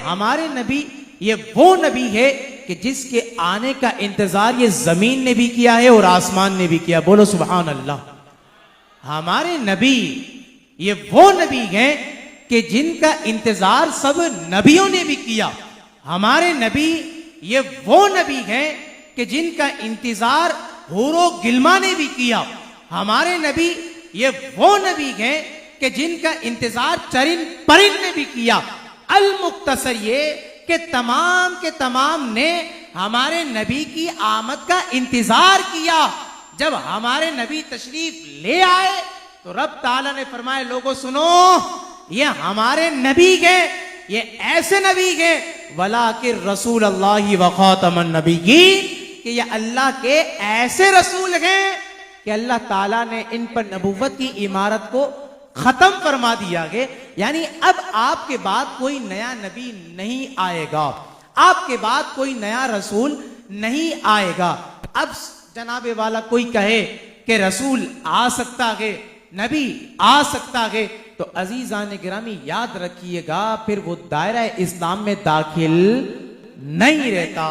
हमारे नबी ये वो नबी है कि जिसके आने का इंतजार ये जमीन ने भी किया है और आसमान ने भी किया। बोलो सुभान अल्लाह। हमारे नबी ये वो नबी हैं कि जिनका इंतजार सब नबियों ने भी किया। हमारे नबी ये वो नबी हैं कि जिनका इंतजार हूरो गिल्मा ने भी किया। हमारे नबी ये वो नबी हैं कि जिनका इंतजार चरिन परिन ने भी किया। अल मुख्तसर ये कि तमाम के तमाम ने हमारे नबी की आमद का इंतजार किया। जब हमारे नबी तशरीफ ले आए तो रब ताला ने फरमाया, लोगों सुनो, ये हमारे नबी हैं, ये ऐसे नबी हैं वला के रसूल अल्लाह व खातमन नबीयीन, कि ये अल्लाह के ऐसे रसूल हैं कि अल्लाह ताला ने इन पर नबुव्वत की इमारत को खत्म फरमा दिया गया। यानी अब आपके बाद कोई नया नबी नहीं आएगा, आपके बाद कोई नया रसूल नहीं आएगा। अब जनाबे वाला कोई कहे कि रसूल आ सकता है, नबी आ सकता है, तो अजीजान गिरामी याद रखिएगा फिर वो दायरा इस्लाम में दाखिल नहीं रहता।